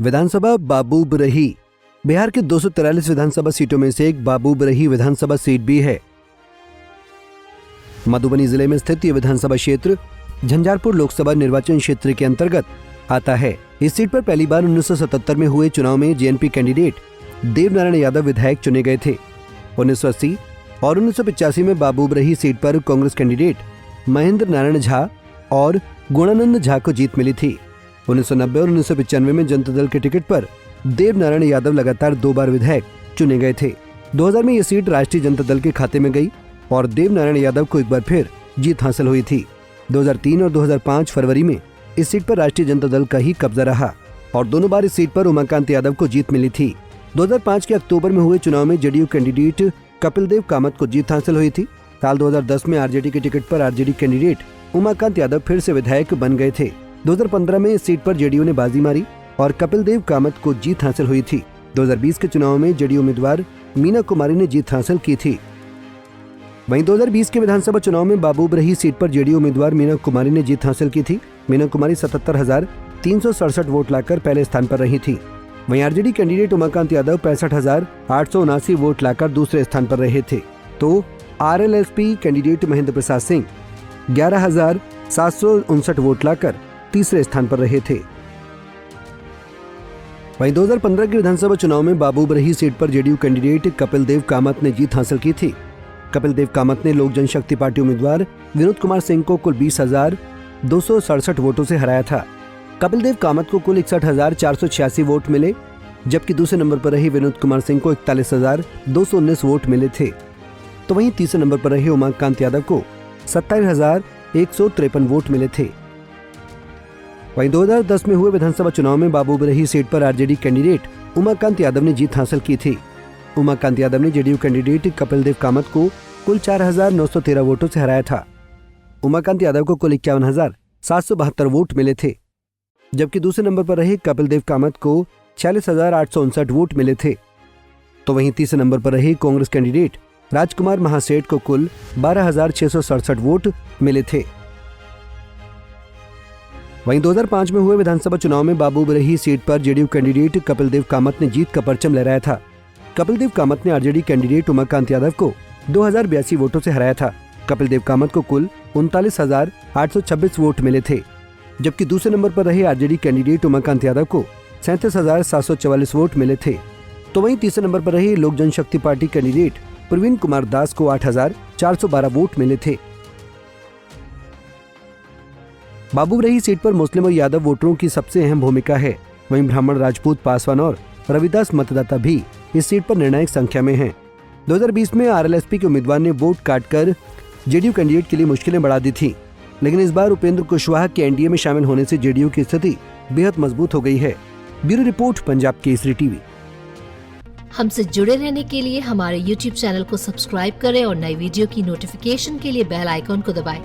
विधानसभा बाबूबरही बिहार के 243 विधानसभा सीटों में से एक बाबूबरही विधानसभा सीट भी है। मधुबनी जिले में स्थित यह विधानसभा क्षेत्र झंझारपुर लोकसभा निर्वाचन क्षेत्र के अंतर्गत आता है। इस सीट पर पहली बार 1977 में हुए चुनाव में जेएनपी कैंडिडेट देवनारायण यादव विधायक चुने गए थे। 1980 और 1985 में बाबूबरही सीट पर कांग्रेस कैंडिडेट महेंद्र नारायण झा और गुणानंद झा को जीत मिली थी। 1990 और 1995 में जनता दल के टिकट पर देवनारायण यादव लगातार 2 बार विधायक चुने गए थे। 2000 में यह सीट राष्ट्रीय जनता दल के खाते में गई और देवनारायण यादव को एक बार फिर जीत हासिल हुई थी। 2003 और 2005 फरवरी में इस सीट पर राष्ट्रीय जनता दल का ही कब्जा रहा और दोनों बार इस सीट पर उमाकांत यादव को जीत मिली थी। 2005 के अक्टूबर में हुए चुनाव में जेडीयू कैंडिडेट कपिल देव कामत को जीत हासिल हुई थी। साल 2010 में आरजेडी के टिकट पर आरजेडी कैंडिडेट उमाकांत यादव फिर से विधायक बन गए थे। 2015 में इस सीट पर जेडीयू ने बाजी मारी और कपिल देव कामत को जीत हासिल हुई थी। 2020 के चुनाव में जेडीयू उम्मीदवार मीना कुमारी ने जीत हासिल की थी। वहीं 2020 के विधानसभा चुनाव में बाबूबरही सीट पर जेडीयू उम्मीदवार मीना कुमारी ने जीत हासिल की थी। मीना कुमारी 77,367 वोट लाकर पहले स्थान पर रही थी। वहीं आरजेडी कैंडिडेट उमाकांत यादव 65,879 वोट लाकर दूसरे स्थान पर रहे थे, तो आरएलएसपी कैंडिडेट महेंद्र प्रसाद सिंह 11,759 वोट लाकर तीसरे स्थान पर रहे थे। वहीं 2015 के विधानसभा चुनाव में बाबूबरही सीट पर जेडीयू कैंडिडेट कपिल देव कामत ने जीत हासिल की थी। कपिल देव कामत ने लोक जनशक्ति पार्टी उम्मीदवार विनोद कुमार सिंह को कुल 20,267 वोटों से हराया था। कपिल देव कामत को कुल 61,486 वोट मिले, जबकि दूसरे नंबर पर रहे विनोद कुमार सिंह को 41,219 वोट मिले थे। तो वहीं तीसरे नंबर पर रहे उमाकांत यादव को 27,153 वोट मिले थे। वहीं 2010 में हुए विधानसभा चुनाव में बाबूबरही सीट पर आरजेडी कैंडिडेट उमाकांत यादव ने जीत हासिल की थी। उमाकांत यादव ने जेडीयू कैंडिडेट कपिल देव कामत को कुल 4,913 वोटों से हराया था। उमाकांत यादव को कुल 51,772 वोट मिले थे, जबकि दूसरे नंबर पर रहे कपिल देव कामत को 46,859 वोट मिले थे। तो वहीं तीसरे नंबर पर रहे कांग्रेस कैंडिडेट राजकुमार महासेठ को कुल 12,667 वोट मिले थे। वहीं 2005 में हुए विधानसभा चुनाव में बाबूबरही सीट पर जेडीयू कैंडिडेट कपिल देव कामत ने जीत का परचम लहराया था। कपिल देव कामत ने आरजेडी कैंडिडेट उमाकांत यादव को 2,082 वोटों से हराया था। कपिल देव कामत को कुल 39,826 वोट मिले थे, जबकि दूसरे नंबर पर रहे आरजेडी कैंडिडेट उमाकांत यादव को 37,744 वोट मिले थे। तो वहीं तीसरे नंबर पर रहे लोक जनशक्ति पार्टी कैंडिडेट प्रवीण कुमार दास को 8,412 वोट मिले थे। बाबूबरही सीट पर मुस्लिम और यादव वोटरों की सबसे अहम भूमिका है। वहीं ब्राह्मण, राजपूत, पासवान और रविदास मतदाता भी इस सीट पर निर्णायक संख्या में हैं। 2020 में आरएलएसपी के उम्मीदवार ने वोट काटकर जेडीयू कैंडिडेट के लिए मुश्किलें बढ़ा दी थी, लेकिन इस बार उपेंद्र कुशवाहा के एनडीए में शामिल होने से जेडीयू की स्थिति बेहद मजबूत हो गई है। Bureau report, Punjab Kesari TV. हमसे जुड़े रहने के लिए हमारे YouTube चैनल को सब्सक्राइब करें और नई वीडियो की नोटिफिकेशन के लिए बेल आइकॉन को दबाएं।